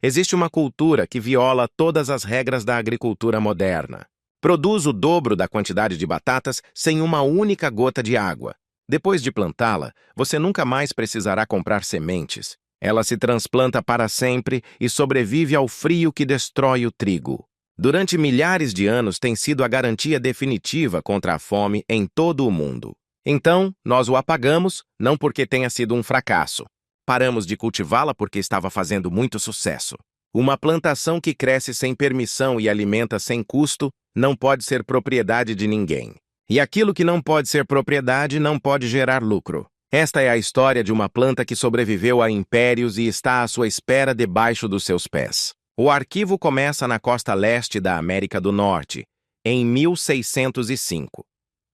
Existe uma cultura que viola todas as regras da agricultura moderna. Produz o dobro da quantidade de batatas sem uma única gota de água. Depois de plantá-la, você nunca mais precisará comprar sementes. Ela se transplanta para sempre e sobrevive ao frio que destrói o trigo. Durante milhares de anos tem sido a garantia definitiva contra a fome em todo o mundo. Então, nós o apagamos, não porque tenha sido um fracasso. Paramos de cultivá-la porque estava fazendo muito sucesso. Uma plantação que cresce sem permissão e alimenta sem custo não pode ser propriedade de ninguém. E aquilo que não pode ser propriedade não pode gerar lucro. Esta é a história de uma planta que sobreviveu a impérios e está à sua espera debaixo dos seus pés. O arquivo começa na costa leste da América do Norte, em 1605.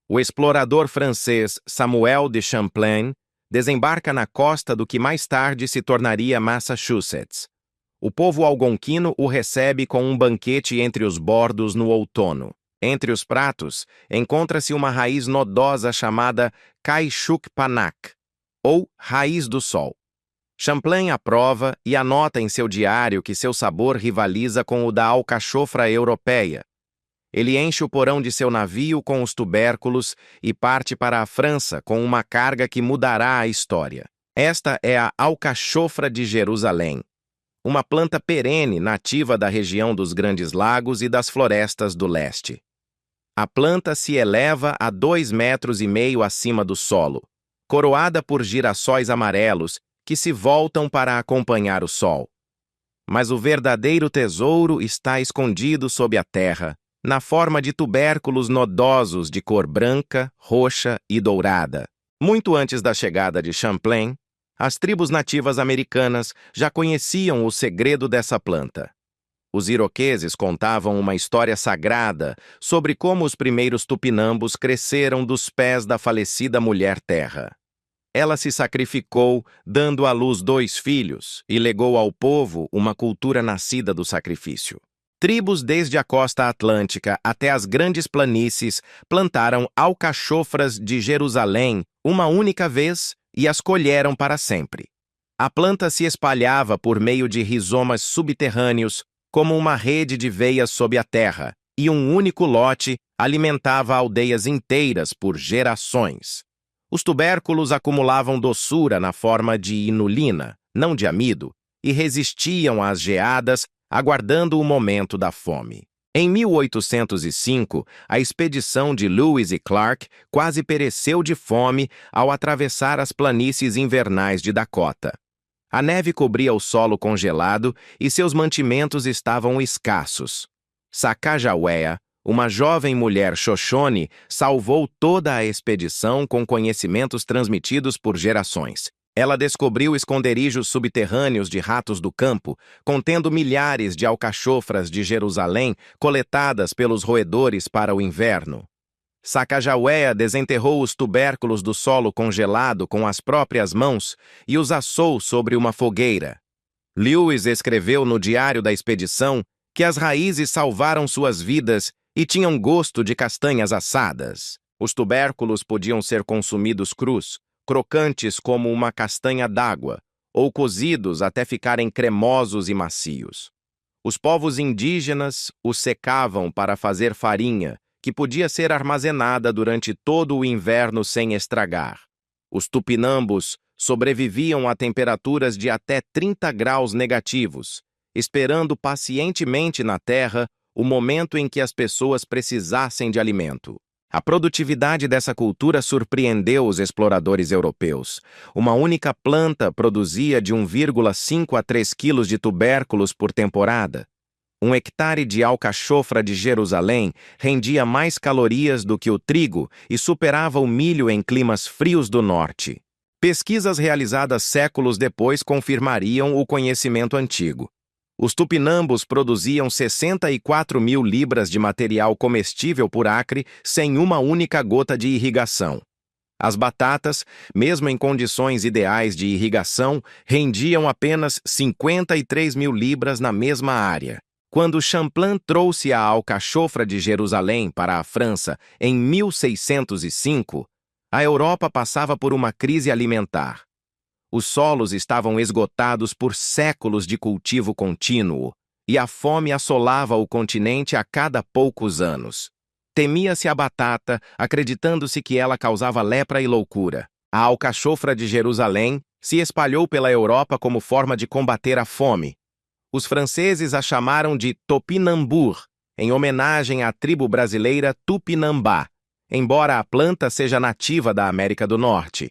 O explorador francês Samuel de Champlain desembarca na costa do que mais tarde se tornaria Massachusetts. O povo algonquino o recebe com um banquete entre os bordos no outono. Entre os pratos, encontra-se uma raiz nodosa chamada Caixucpanac, ou raiz do sol. Champlain aprova e anota em seu diário que seu sabor rivaliza com o da alcachofra europeia. Ele enche o porão de seu navio com os tubérculos e parte para a França com uma carga que mudará a história. Esta é a alcachofra de Jerusalém, uma planta perene nativa da região dos Grandes Lagos e das florestas do leste. A planta se eleva a 2,5 metros acima do solo, coroada por girassóis amarelos que se voltam para acompanhar o sol. Mas o verdadeiro tesouro está escondido sob a terra, na forma de tubérculos nodosos de cor branca, roxa e dourada. Muito antes da chegada de Champlain, as tribos nativas americanas já conheciam o segredo dessa planta. Os iroqueses contavam uma história sagrada sobre como os primeiros tupinambos cresceram dos pés da falecida mulher terra. Ela se sacrificou, dando à luz 2 filhos, e legou ao povo uma cultura nascida do sacrifício. Tribos desde a costa atlântica até as grandes planícies plantaram alcachofras de Jerusalém uma única vez e as colheram para sempre. A planta se espalhava por meio de rizomas subterrâneos, como uma rede de veias sob a terra, e um único lote alimentava aldeias inteiras por gerações. Os tubérculos acumulavam doçura na forma de inulina, não de amido, e resistiam às geadas, aguardando o momento da fome. Em 1805, a expedição de Lewis e Clark quase pereceu de fome ao atravessar as planícies invernais de Dakota. A neve cobria o solo congelado e seus mantimentos estavam escassos. Sacagawea, uma jovem mulher Shoshone, salvou toda a expedição com conhecimentos transmitidos por gerações. Ela descobriu esconderijos subterrâneos de ratos do campo, contendo milhares de alcachofras de Jerusalém coletadas pelos roedores para o inverno. Sacagawea desenterrou os tubérculos do solo congelado com as próprias mãos e os assou sobre uma fogueira. Lewis escreveu no diário da expedição que as raízes salvaram suas vidas e tinham gosto de castanhas assadas. Os tubérculos podiam ser consumidos crus, crocantes como uma castanha d'água, ou cozidos até ficarem cremosos e macios. Os povos indígenas os secavam para fazer farinha, que podia ser armazenada durante todo o inverno sem estragar. Os tupinambos sobreviviam a temperaturas de até 30 graus negativos, esperando pacientemente na terra o momento em que as pessoas precisassem de alimento. A produtividade dessa cultura surpreendeu os exploradores europeus. Uma única planta produzia de 1,5 a 3 quilos de tubérculos por temporada. 1 hectare de alcachofra de Jerusalém rendia mais calorias do que o trigo e superava o milho em climas frios do norte. Pesquisas realizadas séculos depois confirmariam o conhecimento antigo. Os tupinambos produziam 64 mil libras de material comestível por acre sem uma única gota de irrigação. As batatas, mesmo em condições ideais de irrigação, rendiam apenas 53 mil libras na mesma área. Quando Champlain trouxe a alcachofra de Jerusalém para a França em 1605, a Europa passava por uma crise alimentar. Os solos estavam esgotados por séculos de cultivo contínuo, e a fome assolava o continente a cada poucos anos. Temia-se a batata, acreditando-se que ela causava lepra e loucura. A alcachofra de Jerusalém se espalhou pela Europa como forma de combater a fome. Os franceses a chamaram de topinambur, em homenagem à tribo brasileira Tupinambá, embora a planta seja nativa da América do Norte.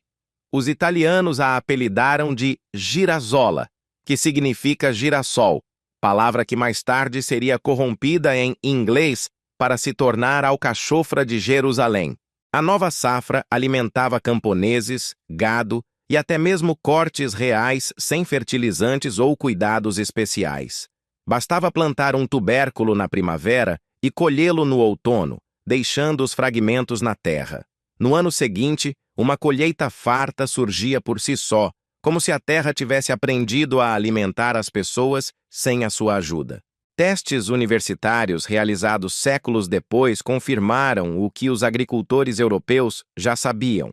Os italianos a apelidaram de girasola, que significa girassol, palavra que mais tarde seria corrompida em inglês para se tornar alcachofra de Jerusalém. A nova safra alimentava camponeses, gado e até mesmo cortes reais sem fertilizantes ou cuidados especiais. Bastava plantar um tubérculo na primavera e colhê-lo no outono, deixando os fragmentos na terra. No ano seguinte, uma colheita farta surgia por si só, como se a terra tivesse aprendido a alimentar as pessoas sem a sua ajuda. Testes universitários realizados séculos depois confirmaram o que os agricultores europeus já sabiam.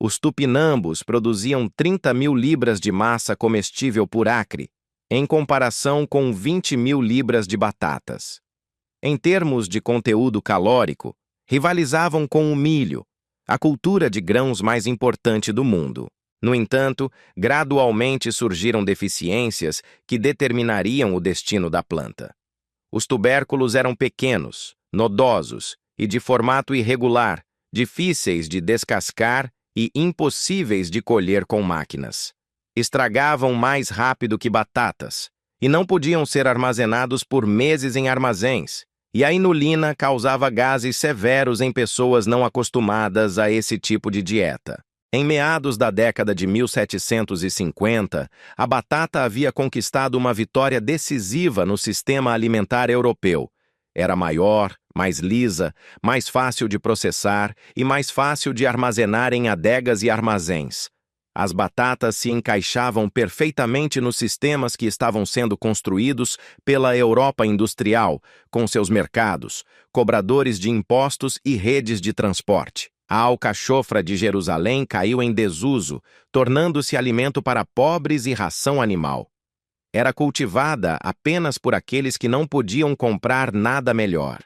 Os tupinambos produziam 30.000 libras de massa comestível por acre, em comparação com 20.000 libras de batatas. Em termos de conteúdo calórico, rivalizavam com o milho, a cultura de grãos mais importante do mundo. No entanto, gradualmente surgiram deficiências que determinariam o destino da planta. Os tubérculos eram pequenos, nodosos e de formato irregular, difíceis de descascar e impossíveis de colher com máquinas. Estragavam mais rápido que batatas e não podiam ser armazenados por meses em armazéns, e a inulina causava gases severos em pessoas não acostumadas a esse tipo de dieta. Em meados da década de 1750, a batata havia conquistado uma vitória decisiva no sistema alimentar europeu. Era maior, mais lisa, mais fácil de processar e mais fácil de armazenar em adegas e armazéns. As batatas se encaixavam perfeitamente nos sistemas que estavam sendo construídos pela Europa industrial, com seus mercados, cobradores de impostos e redes de transporte. A alcachofra de Jerusalém caiu em desuso, tornando-se alimento para pobres e ração animal. Era cultivada apenas por aqueles que não podiam comprar nada melhor.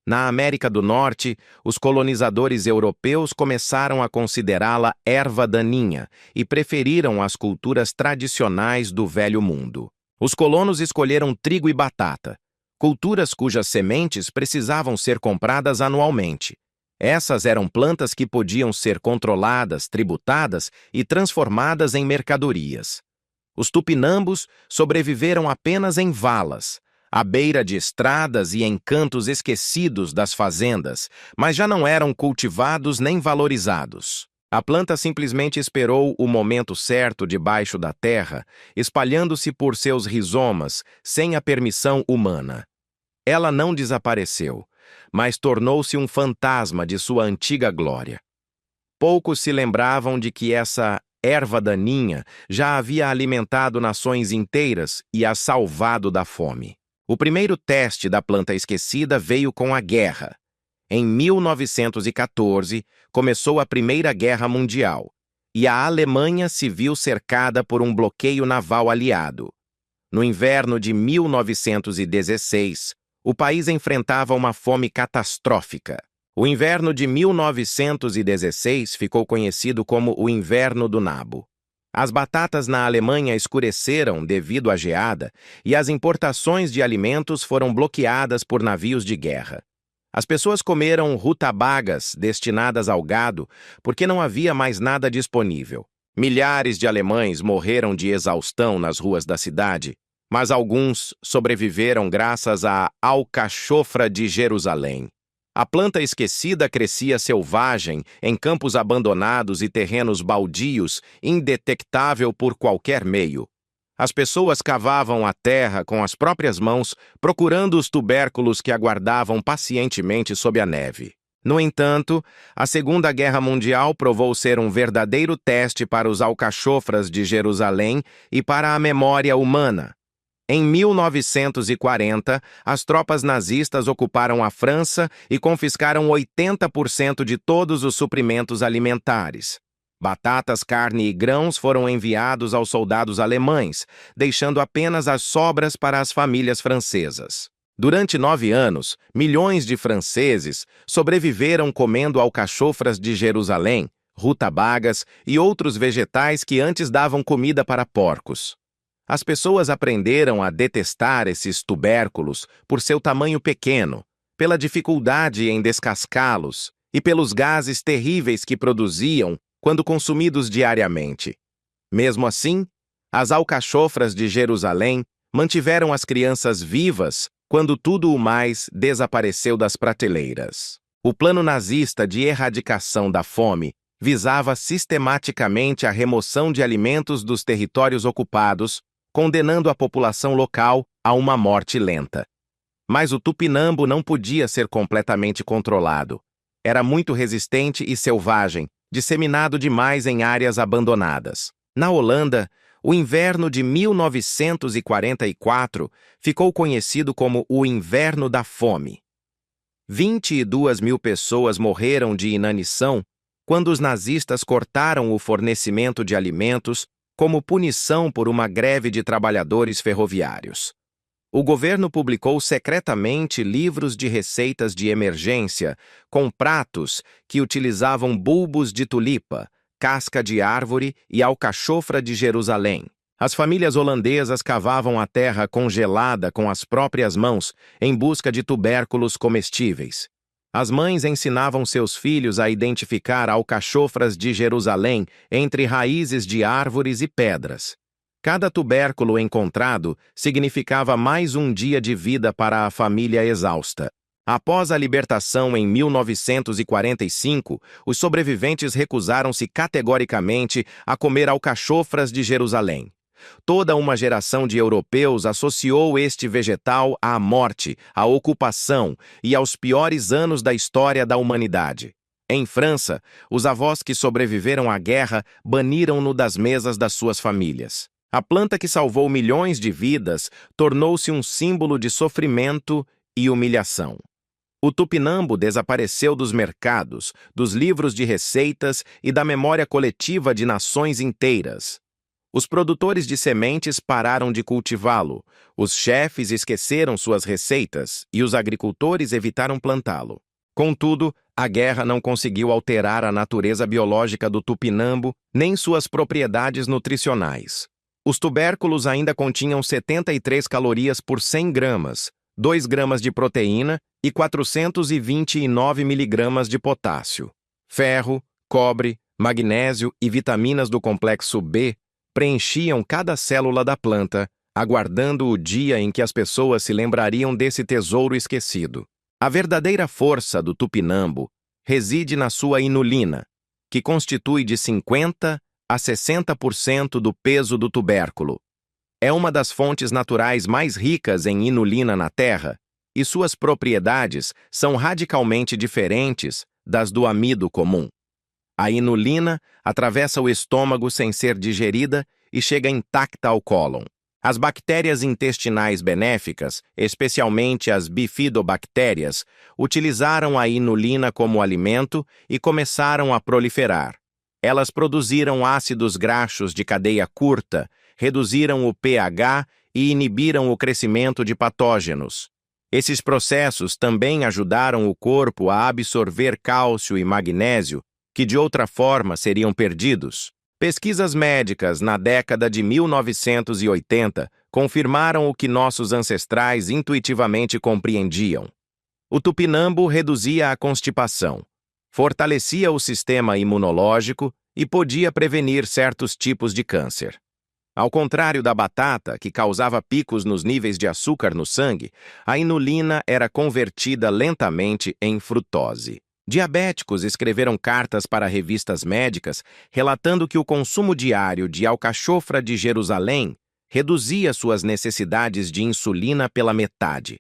Na América do Norte, os colonizadores europeus começaram a considerá-la erva daninha e preferiram as culturas tradicionais do Velho Mundo. Os colonos escolheram trigo e batata, culturas cujas sementes precisavam ser compradas anualmente. Essas eram plantas que podiam ser controladas, tributadas e transformadas em mercadorias. Os tupinambos sobreviveram apenas em valas, à beira de estradas e em cantos esquecidos das fazendas, mas já não eram cultivados nem valorizados. A planta simplesmente esperou o momento certo debaixo da terra, espalhando-se por seus rizomas, sem a permissão humana. Ela não desapareceu, mas tornou-se um fantasma de sua antiga glória. Poucos se lembravam de que essa erva daninha já havia alimentado nações inteiras e as salvado da fome. O primeiro teste da planta esquecida veio com a guerra. Em 1914, começou a Primeira Guerra Mundial, e a Alemanha se viu cercada por um bloqueio naval aliado. No inverno de 1916, o país enfrentava uma fome catastrófica. O inverno de 1916 ficou conhecido como o Inverno do Nabo. As batatas na Alemanha escureceram devido à geada e as importações de alimentos foram bloqueadas por navios de guerra. As pessoas comeram rutabagas destinadas ao gado porque não havia mais nada disponível. Milhares de alemães morreram de exaustão nas ruas da cidade, mas alguns sobreviveram graças à alcachofra de Jerusalém. A planta esquecida crescia selvagem em campos abandonados e terrenos baldios, indetectável por qualquer meio. As pessoas cavavam a terra com as próprias mãos, procurando os tubérculos que aguardavam pacientemente sob a neve. No entanto, a Segunda Guerra Mundial provou ser um verdadeiro teste para os alcachofras de Jerusalém e para a memória humana. Em 1940, as tropas nazistas ocuparam a França e confiscaram 80% de todos os suprimentos alimentares. Batatas, carne e grãos foram enviados aos soldados alemães, deixando apenas as sobras para as famílias francesas. Durante 9 anos, milhões de franceses sobreviveram comendo alcachofras de Jerusalém, rutabagas e outros vegetais que antes davam comida para porcos. As pessoas aprenderam a detestar esses tubérculos por seu tamanho pequeno, pela dificuldade em descascá-los e pelos gases terríveis que produziam quando consumidos diariamente. Mesmo assim, as alcachofras de Jerusalém mantiveram as crianças vivas quando tudo o mais desapareceu das prateleiras. O plano nazista de erradicação da fome visava sistematicamente a remoção de alimentos dos territórios ocupados, condenando a população local a uma morte lenta. Mas o tupinambo não podia ser completamente controlado. Era muito resistente e selvagem, disseminado demais em áreas abandonadas. Na Holanda, o inverno de 1944 ficou conhecido como o Inverno da Fome. 22 mil pessoas morreram de inanição quando os nazistas cortaram o fornecimento de alimentos como punição por uma greve de trabalhadores ferroviários. O governo publicou secretamente livros de receitas de emergência com pratos que utilizavam bulbos de tulipa, casca de árvore e alcachofra de Jerusalém. As famílias holandesas cavavam a terra congelada com as próprias mãos em busca de tubérculos comestíveis. As mães ensinavam seus filhos a identificar alcachofras de Jerusalém entre raízes de árvores e pedras. Cada tubérculo encontrado significava mais um dia de vida para a família exausta. Após a libertação em 1945, os sobreviventes recusaram-se categoricamente a comer alcachofras de Jerusalém. Toda uma geração de europeus associou este vegetal à morte, à ocupação e aos piores anos da história da humanidade. Em França, os avós que sobreviveram à guerra baniram-no das mesas das suas famílias. A planta que salvou milhões de vidas tornou-se um símbolo de sofrimento e humilhação. O tupinambo desapareceu dos mercados, dos livros de receitas e da memória coletiva de nações inteiras. Os produtores de sementes pararam de cultivá-lo, os chefes esqueceram suas receitas e os agricultores evitaram plantá-lo. Contudo, a guerra não conseguiu alterar a natureza biológica do tupinambo nem suas propriedades nutricionais. Os tubérculos ainda continham 73 calorias por 100 gramas, 2 gramas de proteína e 429 miligramas de potássio. Ferro, cobre, magnésio e vitaminas do complexo B preenchiam cada célula da planta, aguardando o dia em que as pessoas se lembrariam desse tesouro esquecido. A verdadeira força do tupinambo reside na sua inulina, que constitui de 50% a 60% do peso do tubérculo. É uma das fontes naturais mais ricas em inulina na Terra, e suas propriedades são radicalmente diferentes das do amido comum. A inulina atravessa o estômago sem ser digerida e chega intacta ao cólon. As bactérias intestinais benéficas, especialmente as bifidobactérias, utilizaram a inulina como alimento e começaram a proliferar. Elas produziram ácidos graxos de cadeia curta, reduziram o pH e inibiram o crescimento de patógenos. Esses processos também ajudaram o corpo a absorver cálcio e magnésio, que de outra forma seriam perdidos. Pesquisas médicas na década de 1980 confirmaram o que nossos ancestrais intuitivamente compreendiam. O tupinambo reduzia a constipação, fortalecia o sistema imunológico e podia prevenir certos tipos de câncer. Ao contrário da batata, que causava picos nos níveis de açúcar no sangue, a inulina era convertida lentamente em frutose. Diabéticos escreveram cartas para revistas médicas relatando que o consumo diário de alcachofra de Jerusalém reduzia suas necessidades de insulina pela metade.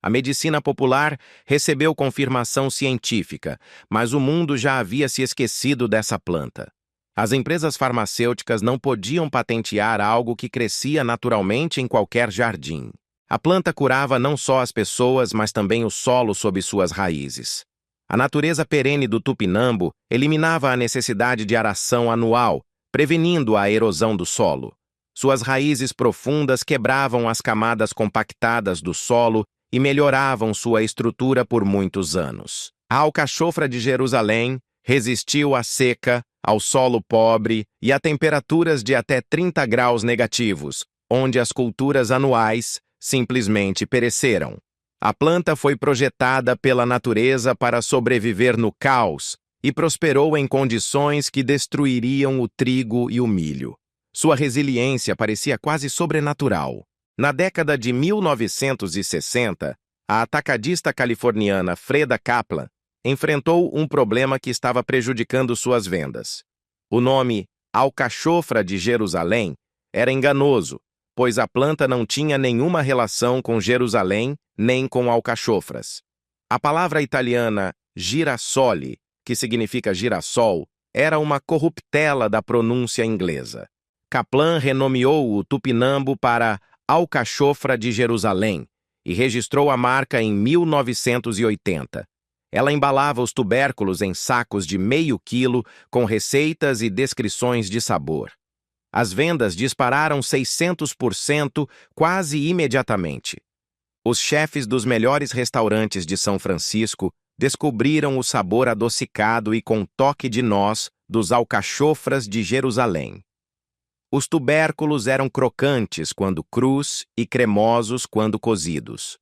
A medicina popular recebeu confirmação científica, mas o mundo já havia se esquecido dessa planta. As empresas farmacêuticas não podiam patentear algo que crescia naturalmente em qualquer jardim. A planta curava não só as pessoas, mas também o solo sob suas raízes. A natureza perene do tupinambo eliminava a necessidade de aração anual, prevenindo a erosão do solo. Suas raízes profundas quebravam as camadas compactadas do solo e melhoravam sua estrutura por muitos anos. A alcachofra de Jerusalém resistiu à seca, ao solo pobre e a temperaturas de até 30 graus negativos, onde as culturas anuais simplesmente pereceram. A planta foi projetada pela natureza para sobreviver no caos e prosperou em condições que destruiriam o trigo e o milho. Sua resiliência parecia quase sobrenatural. Na década de 1960, a atacadista californiana Freda Kaplan enfrentou um problema que estava prejudicando suas vendas. O nome alcachofra de Jerusalém era enganoso, pois a planta não tinha nenhuma relação com Jerusalém nem com alcachofras. A palavra italiana girasole, que significa girassol, era uma corruptela da pronúncia inglesa. Kaplan renomeou o tupinambo para alcachofra de Jerusalém e registrou a marca em 1980. Ela embalava os tubérculos em sacos de meio quilo com receitas e descrições de sabor. As vendas dispararam 600% quase imediatamente. Os chefes dos melhores restaurantes de São Francisco descobriram o sabor adocicado e com toque de noz dos alcachofras de Jerusalém. Os tubérculos eram crocantes quando crus e cremosos quando cozidos.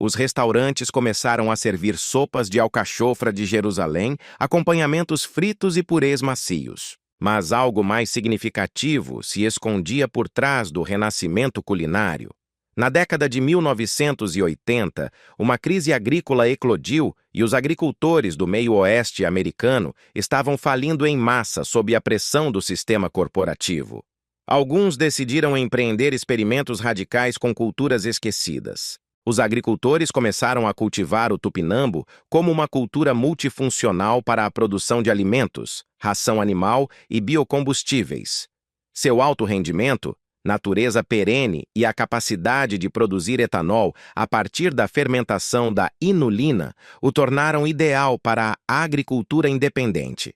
Os restaurantes começaram a servir sopas de alcachofra de Jerusalém, acompanhamentos fritos e purês macios. Mas algo mais significativo se escondia por trás do renascimento culinário. Na década de 1980, uma crise agrícola eclodiu e os agricultores do meio-oeste americano estavam falindo em massa sob a pressão do sistema corporativo. Alguns decidiram empreender experimentos radicais com culturas esquecidas. Os agricultores começaram a cultivar o tupinambo como uma cultura multifuncional para a produção de alimentos, ração animal e biocombustíveis. Seu alto rendimento, natureza perene e a capacidade de produzir etanol a partir da fermentação da inulina o tornaram ideal para a agricultura independente.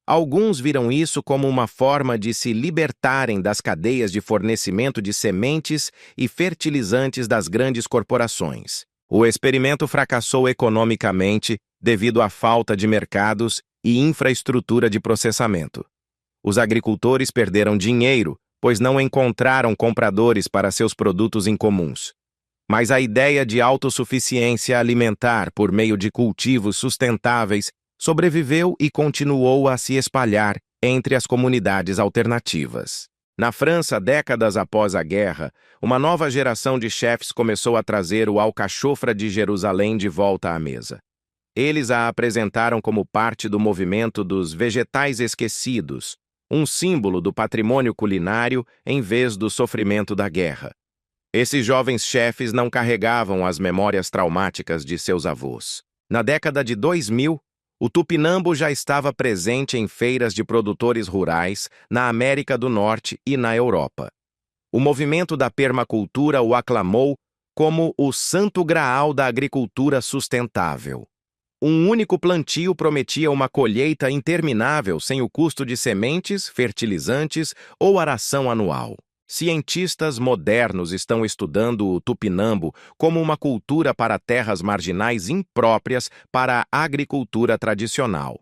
Alguns viram isso como uma forma de se libertarem das cadeias de fornecimento de sementes e fertilizantes das grandes corporações. O experimento fracassou economicamente devido à falta de mercados e infraestrutura de processamento. Os agricultores perderam dinheiro, pois não encontraram compradores para seus produtos incomuns. Mas a ideia de autossuficiência alimentar por meio de cultivos sustentáveis sobreviveu e continuou a se espalhar entre as comunidades alternativas. Na França, décadas após a guerra, uma nova geração de chefes começou a trazer o alcachofra de Jerusalém de volta à mesa. Eles a apresentaram como parte do movimento dos vegetais esquecidos, um símbolo do patrimônio culinário em vez do sofrimento da guerra. Esses jovens chefes não carregavam as memórias traumáticas de seus avós. Na década de 2000, o tupinambo já estava presente em feiras de produtores rurais na América do Norte e na Europa. O movimento da permacultura o aclamou como o santo graal da agricultura sustentável. Um único plantio prometia uma colheita interminável sem o custo de sementes, fertilizantes ou aração anual. Cientistas modernos estão estudando o tupinambo como uma cultura para terras marginais impróprias para a agricultura tradicional.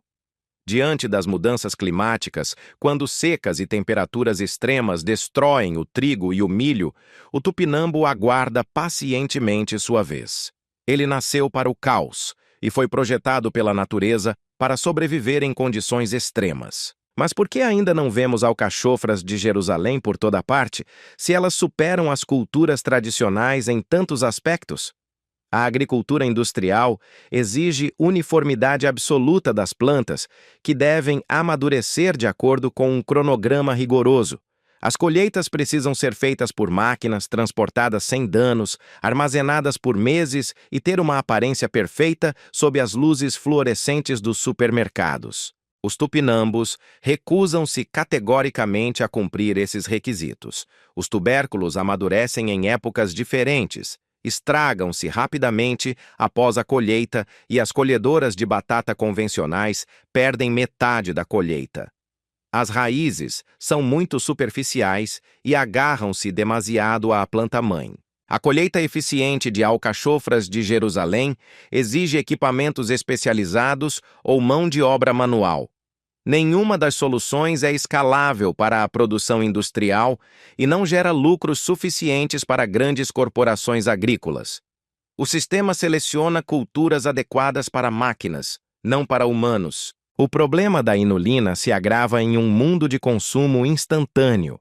Diante das mudanças climáticas, quando secas e temperaturas extremas destroem o trigo e o milho, o tupinambo aguarda pacientemente sua vez. Ele nasceu para o caos e foi projetado pela natureza para sobreviver em condições extremas. Mas por que ainda não vemos alcachofras de Jerusalém por toda parte, se elas superam as culturas tradicionais em tantos aspectos? A agricultura industrial exige uniformidade absoluta das plantas, que devem amadurecer de acordo com um cronograma rigoroso. As colheitas precisam ser feitas por máquinas, transportadas sem danos, armazenadas por meses e ter uma aparência perfeita sob as luzes fluorescentes dos supermercados. Os tupinambos recusam-se categoricamente a cumprir esses requisitos. Os tubérculos amadurecem em épocas diferentes, estragam-se rapidamente após a colheita e as colhedoras de batata convencionais perdem metade da colheita. As raízes são muito superficiais e agarram-se demasiado à planta-mãe. A colheita eficiente de alcachofras de Jerusalém exige equipamentos especializados ou mão de obra manual. Nenhuma das soluções é escalável para a produção industrial e não gera lucros suficientes para grandes corporações agrícolas. O sistema seleciona culturas adequadas para máquinas, não para humanos. O problema da inulina se agrava em um mundo de consumo instantâneo.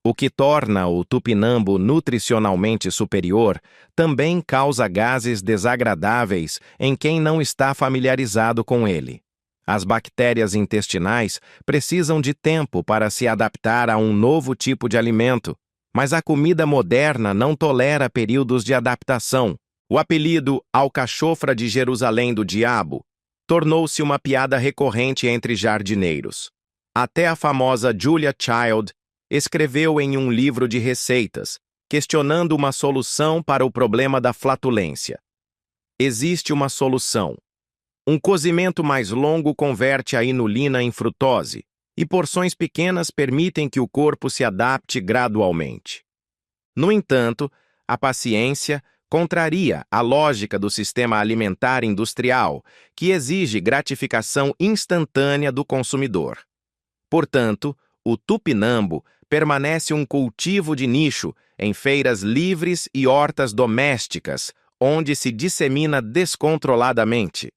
O que torna o tupinambo nutricionalmente superior também causa gases desagradáveis em quem não está familiarizado com ele. As bactérias intestinais precisam de tempo para se adaptar a um novo tipo de alimento, mas a comida moderna não tolera períodos de adaptação. O apelido alcachofra de Jerusalém do Diabo tornou-se uma piada recorrente entre jardineiros. Até a famosa Julia Child escreveu em um livro de receitas, questionando uma solução para o problema da flatulência. Existe uma solução. Um cozimento mais longo converte a inulina em frutose, e porções pequenas permitem que o corpo se adapte gradualmente. No entanto, a paciência contraria a lógica do sistema alimentar industrial, que exige gratificação instantânea do consumidor. Portanto, o tupinambo permanece um cultivo de nicho em feiras livres e hortas domésticas, onde se dissemina descontroladamente.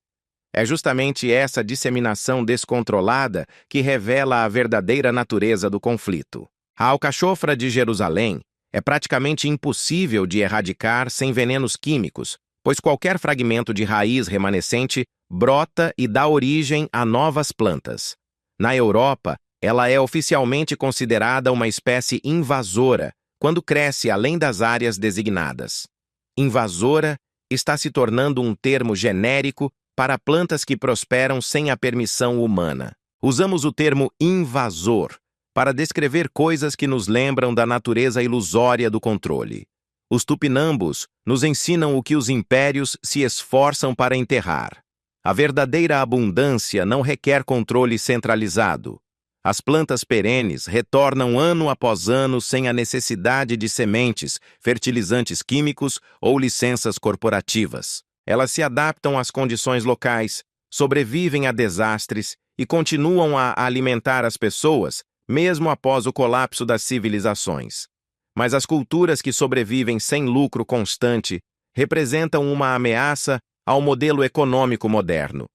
É justamente essa disseminação descontrolada que revela a verdadeira natureza do conflito. A alcachofra de Jerusalém é praticamente impossível de erradicar sem venenos químicos, pois qualquer fragmento de raiz remanescente brota e dá origem a novas plantas. Na Europa, ela é oficialmente considerada uma espécie invasora, quando cresce além das áreas designadas. Invasora está se tornando um termo genérico para plantas que prosperam sem a permissão humana. Usamos o termo invasor para descrever coisas que nos lembram da natureza ilusória do controle. Os tupinambos nos ensinam o que os impérios se esforçam para enterrar. A verdadeira abundância não requer controle centralizado. As plantas perenes retornam ano após ano sem a necessidade de sementes, fertilizantes químicos ou licenças corporativas. Elas se adaptam às condições locais, sobrevivem a desastres e continuam a alimentar as pessoas, mesmo após o colapso das civilizações. Mas as culturas que sobrevivem sem lucro constante representam uma ameaça ao modelo econômico moderno.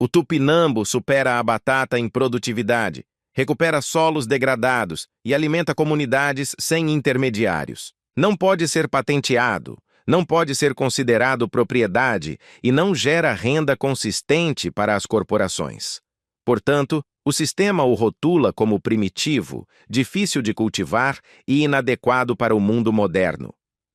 O tupinambo supera a batata em produtividade, recupera solos degradados e alimenta comunidades sem intermediários. Não pode ser patenteado, não pode ser considerado propriedade e não gera renda consistente para as corporações. Portanto, o sistema o rotula como primitivo, difícil de cultivar e inadequado para o mundo moderno.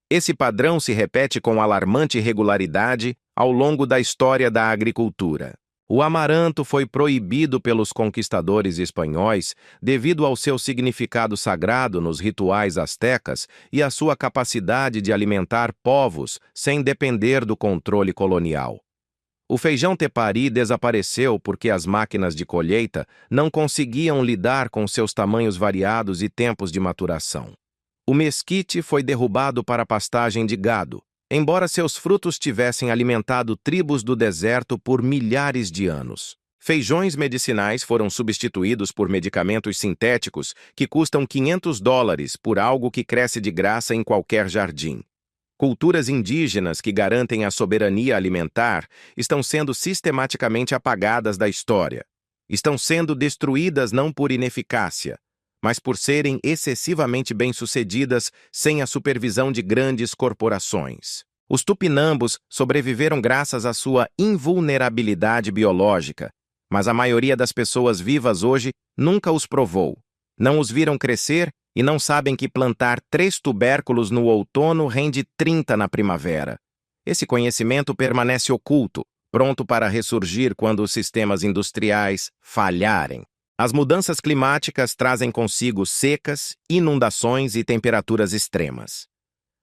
Esse padrão se repete com alarmante regularidade ao longo da história da agricultura. O amaranto foi proibido pelos conquistadores espanhóis devido ao seu significado sagrado nos rituais astecas e à sua capacidade de alimentar povos sem depender do controle colonial. O feijão tepari desapareceu porque as máquinas de colheita não conseguiam lidar com seus tamanhos variados e tempos de maturação. O mesquite foi derrubado para pastagem de gado, embora seus frutos tivessem alimentado tribos do deserto por milhares de anos. Feijões medicinais foram substituídos por medicamentos sintéticos que custam $500 por algo que cresce de graça em qualquer jardim. Culturas indígenas que garantem a soberania alimentar estão sendo sistematicamente apagadas da história. Estão sendo destruídas não por ineficácia, mas por serem excessivamente bem-sucedidas sem a supervisão de grandes corporações. Os tupinambos sobreviveram graças à sua invulnerabilidade biológica, mas a maioria das pessoas vivas hoje nunca os provou. Não os viram crescer e não sabem que plantar 3 tubérculos no outono rende 30 na primavera. Esse conhecimento permanece oculto, pronto para ressurgir quando os sistemas industriais falharem. As mudanças climáticas trazem consigo secas, inundações e temperaturas extremas.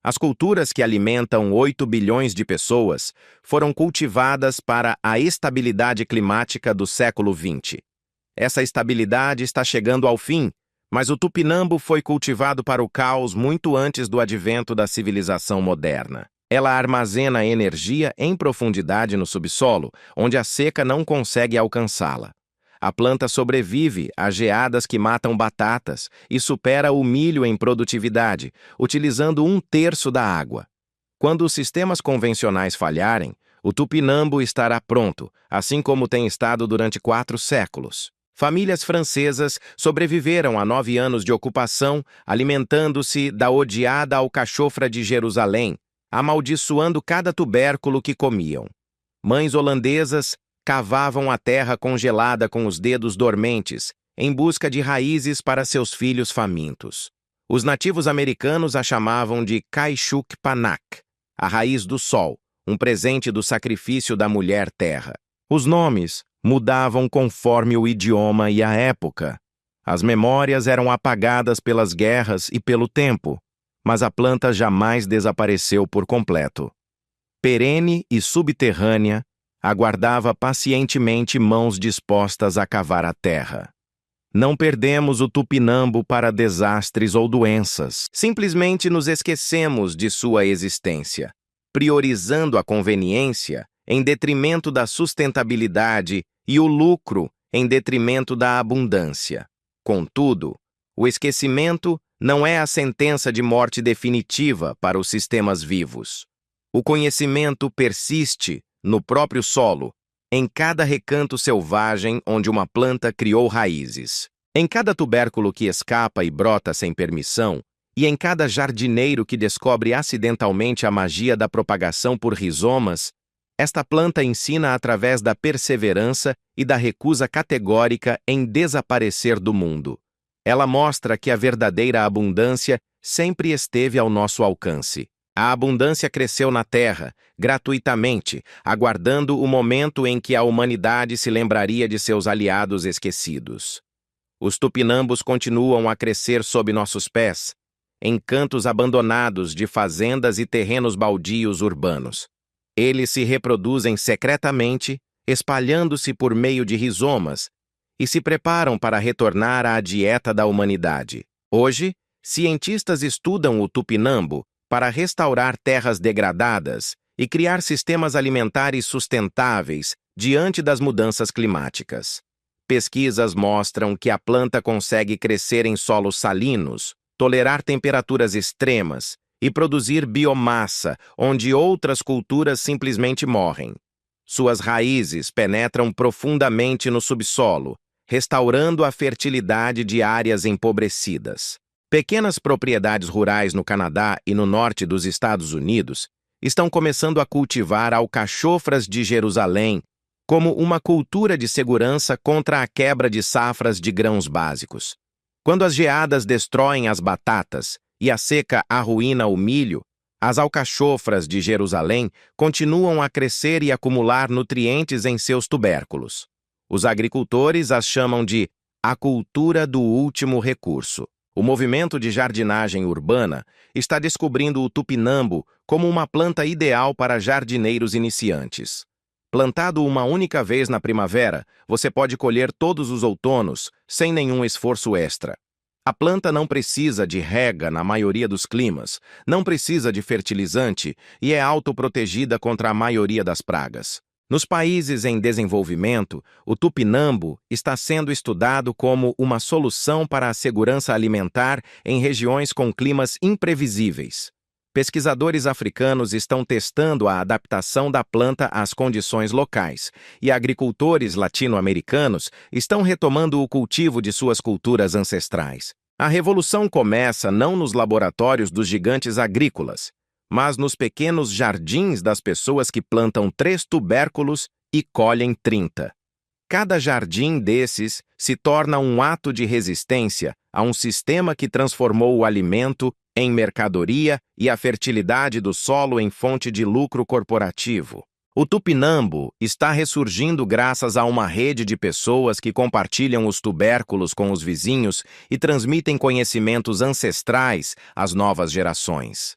As culturas que alimentam 8 bilhões de pessoas foram cultivadas para a estabilidade climática do século XX. Essa estabilidade está chegando ao fim, mas o tupinambo foi cultivado para o caos muito antes do advento da civilização moderna. Ela armazena energia em profundidade no subsolo, onde a seca não consegue alcançá-la. A planta sobrevive a geadas que matam batatas e supera o milho em produtividade, utilizando 1/3 da água. Quando os sistemas convencionais falharem, o tupinambo estará pronto, assim como tem estado durante 4 séculos. Famílias francesas sobreviveram a 9 anos de ocupação, alimentando-se da odiada alcachofra de Jerusalém, amaldiçoando cada tubérculo que comiam. Mães holandesas cavavam a terra congelada com os dedos dormentes, em busca de raízes para seus filhos famintos. Os nativos americanos a chamavam de Kaishuk Panak, a raiz do sol, um presente do sacrifício da mulher terra. Os nomes mudavam conforme o idioma e a época. As memórias eram apagadas pelas guerras e pelo tempo, mas a planta jamais desapareceu por completo. Perene e subterrânea, aguardava pacientemente mãos dispostas a cavar a terra. Não perdemos o tupinambo para desastres ou doenças. Simplesmente nos esquecemos de sua existência, priorizando a conveniência em detrimento da sustentabilidade e o lucro em detrimento da abundância. Contudo, o esquecimento não é a sentença de morte definitiva para os sistemas vivos. O conhecimento persiste no próprio solo, em cada recanto selvagem onde uma planta criou raízes, em cada tubérculo que escapa e brota sem permissão, e em cada jardineiro que descobre acidentalmente a magia da propagação por rizomas. Esta planta ensina através da perseverança e da recusa categórica em desaparecer do mundo. Ela mostra que a verdadeira abundância sempre esteve ao nosso alcance. A abundância cresceu na terra, gratuitamente, aguardando o momento em que a humanidade se lembraria de seus aliados esquecidos. Os tupinambos continuam a crescer sob nossos pés, em cantos abandonados de fazendas e terrenos baldios urbanos. Eles se reproduzem secretamente, espalhando-se por meio de rizomas, e se preparam para retornar à dieta da humanidade. Hoje, cientistas estudam o tupinambo para restaurar terras degradadas e criar sistemas alimentares sustentáveis diante das mudanças climáticas. Pesquisas mostram que a planta consegue crescer em solos salinos, tolerar temperaturas extremas e produzir biomassa, onde outras culturas simplesmente morrem. Suas raízes penetram profundamente no subsolo, restaurando a fertilidade de áreas empobrecidas. Pequenas propriedades rurais no Canadá e no norte dos Estados Unidos estão começando a cultivar alcachofras de Jerusalém como uma cultura de segurança contra a quebra de safras de grãos básicos. Quando as geadas destroem as batatas e a seca arruína o milho, as alcachofras de Jerusalém continuam a crescer e acumular nutrientes em seus tubérculos. Os agricultores as chamam de a cultura do último recurso. O movimento de jardinagem urbana está descobrindo o tupinambo como uma planta ideal para jardineiros iniciantes. Plantado uma única vez na primavera, você pode colher todos os outonos sem nenhum esforço extra. A planta não precisa de rega na maioria dos climas, não precisa de fertilizante e é autoprotegida contra a maioria das pragas. Nos países em desenvolvimento, o tupinambo está sendo estudado como uma solução para a segurança alimentar em regiões com climas imprevisíveis. Pesquisadores africanos estão testando a adaptação da planta às condições locais, e agricultores latino-americanos estão retomando o cultivo de suas culturas ancestrais. A revolução começa não nos laboratórios dos gigantes agrícolas, mas nos pequenos jardins das pessoas que plantam 3 tubérculos e colhem 30. Cada jardim desses se torna um ato de resistência a um sistema que transformou o alimento em mercadoria e a fertilidade do solo em fonte de lucro corporativo. O tupinambo está ressurgindo graças a uma rede de pessoas que compartilham os tubérculos com os vizinhos e transmitem conhecimentos ancestrais às novas gerações.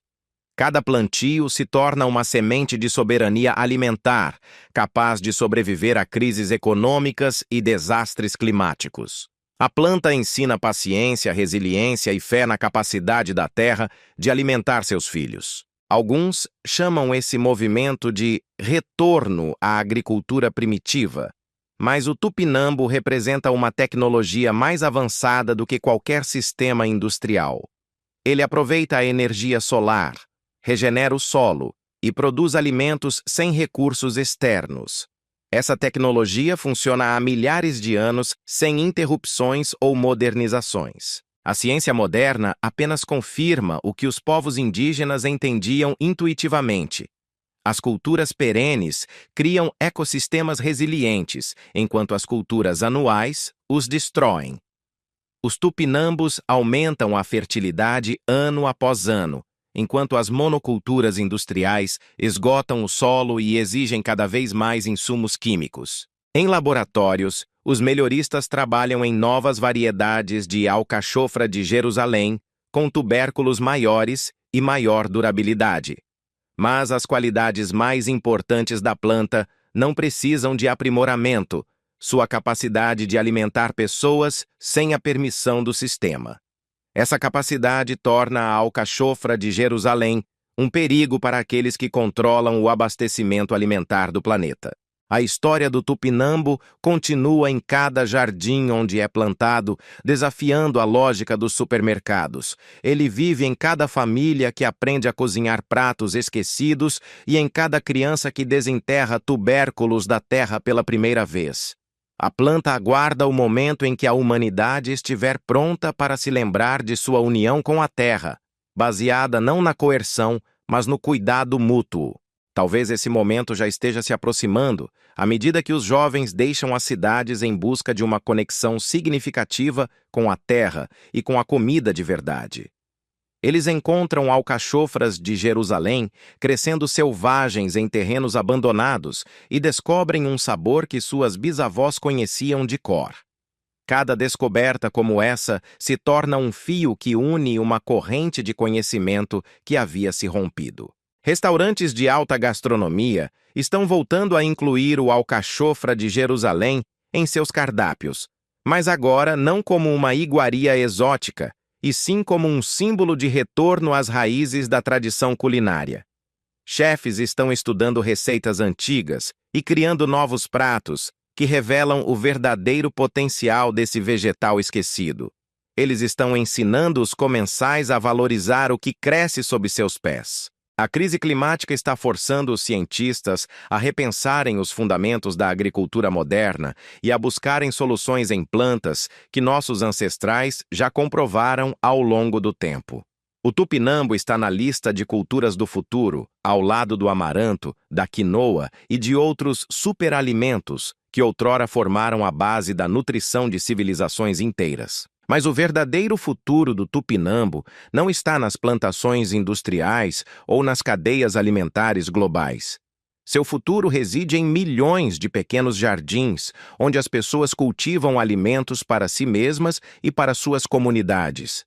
Cada plantio se torna uma semente de soberania alimentar, capaz de sobreviver a crises econômicas e desastres climáticos. A planta ensina paciência, resiliência e fé na capacidade da terra de alimentar seus filhos. Alguns chamam esse movimento de retorno à agricultura primitiva, mas o tupinambo representa uma tecnologia mais avançada do que qualquer sistema industrial. Ele aproveita a energia solar, regenera o solo e produz alimentos sem recursos externos. Essa tecnologia funciona há milhares de anos sem interrupções ou modernizações. A ciência moderna apenas confirma o que os povos indígenas entendiam intuitivamente. As culturas perenes criam ecossistemas resilientes, enquanto as culturas anuais os destroem. Os tupinambos aumentam a fertilidade ano após ano, enquanto as monoculturas industriais esgotam o solo e exigem cada vez mais insumos químicos. Em laboratórios, os melhoristas trabalham em novas variedades de alcachofra de Jerusalém, com tubérculos maiores e maior durabilidade. Mas as qualidades mais importantes da planta não precisam de aprimoramento, sua capacidade de alimentar pessoas sem a permissão do sistema. Essa capacidade torna a alcachofra de Jerusalém um perigo para aqueles que controlam o abastecimento alimentar do planeta. A história do tupinambo continua em cada jardim onde é plantado, desafiando a lógica dos supermercados. Ele vive em cada família que aprende a cozinhar pratos esquecidos e em cada criança que desenterra tubérculos da terra pela primeira vez. A planta aguarda o momento em que a humanidade estiver pronta para se lembrar de sua união com a terra, baseada não na coerção, mas no cuidado mútuo. Talvez esse momento já esteja se aproximando, à medida que os jovens deixam as cidades em busca de uma conexão significativa com a terra e com a comida de verdade. Eles encontram alcachofras de Jerusalém crescendo selvagens em terrenos abandonados e descobrem um sabor que suas bisavós conheciam de cor. Cada descoberta como essa se torna um fio que une uma corrente de conhecimento que havia se rompido. Restaurantes de alta gastronomia estão voltando a incluir o alcachofra de Jerusalém em seus cardápios, mas agora não como uma iguaria exótica, e sim como um símbolo de retorno às raízes da tradição culinária. Chefes estão estudando receitas antigas e criando novos pratos que revelam o verdadeiro potencial desse vegetal esquecido. Eles estão ensinando os comensais a valorizar o que cresce sob seus pés. A crise climática está forçando os cientistas a repensarem os fundamentos da agricultura moderna e a buscarem soluções em plantas que nossos ancestrais já comprovaram ao longo do tempo. O tupinambo está na lista de culturas do futuro, ao lado do amaranto, da quinoa e de outros superalimentos que outrora formaram a base da nutrição de civilizações inteiras. Mas o verdadeiro futuro do tupinambo não está nas plantações industriais ou nas cadeias alimentares globais. Seu futuro reside em milhões de pequenos jardins, onde as pessoas cultivam alimentos para si mesmas e para suas comunidades.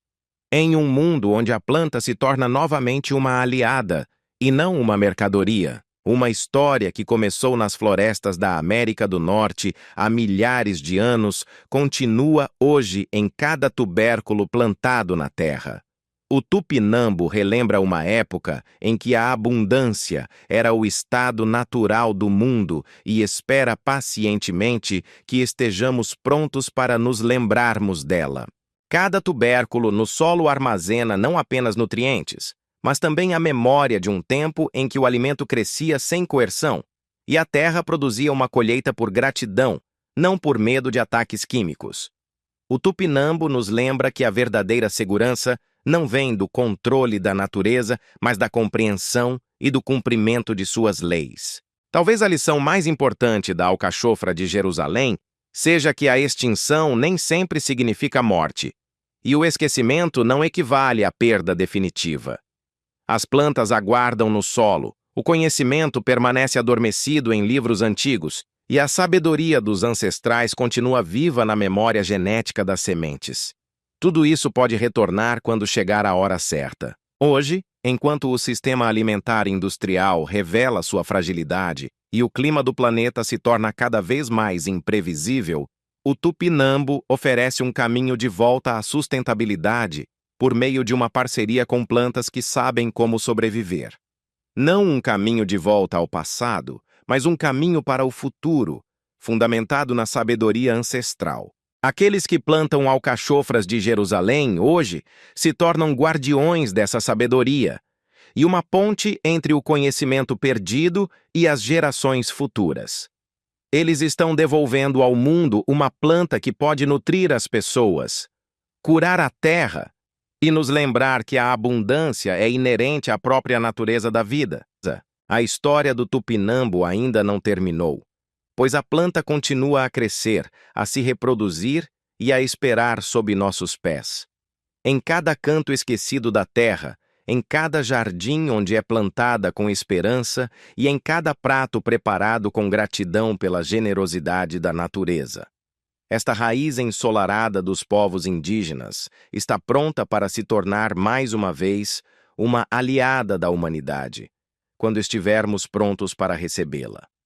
Em um mundo onde a planta se torna novamente uma aliada e não uma mercadoria. Uma história que começou nas florestas da América do Norte há milhares de anos continua hoje em cada tubérculo plantado na terra. O tupinambo relembra uma época em que a abundância era o estado natural do mundo e espera pacientemente que estejamos prontos para nos lembrarmos dela. Cada tubérculo no solo armazena não apenas nutrientes, mas também a memória de um tempo em que o alimento crescia sem coerção e a terra produzia uma colheita por gratidão, não por medo de ataques químicos. O tupinambo nos lembra que a verdadeira segurança não vem do controle da natureza, mas da compreensão e do cumprimento de suas leis. Talvez a lição mais importante da alcachofra de Jerusalém seja que a extinção nem sempre significa morte, e o esquecimento não equivale à perda definitiva. As plantas aguardam no solo, o conhecimento permanece adormecido em livros antigos e a sabedoria dos ancestrais continua viva na memória genética das sementes. Tudo isso pode retornar quando chegar a hora certa. Hoje, Enquanto o sistema alimentar industrial revela sua fragilidade e o clima do planeta se torna cada vez mais imprevisível, o tupinambo oferece um caminho de volta à sustentabilidade por meio de uma parceria com plantas que sabem como sobreviver. Não um caminho de volta ao passado, mas um caminho para o futuro, fundamentado na sabedoria ancestral. Aqueles que plantam alcachofras de Jerusalém hoje se tornam guardiões dessa sabedoria e uma ponte entre o conhecimento perdido e as gerações futuras. Eles estão devolvendo ao mundo uma planta que pode nutrir as pessoas, curar a terra e nos lembrar que a abundância é inerente à própria natureza da vida. A história do tupinambo ainda não terminou, pois a planta continua a crescer, a se reproduzir e a esperar sob nossos pés. Em cada canto esquecido da terra, em cada jardim onde é plantada com esperança e em cada prato preparado com gratidão pela generosidade da natureza. Esta raiz ensolarada dos povos indígenas está pronta para se tornar mais uma vez uma aliada da humanidade, quando estivermos prontos para recebê-la.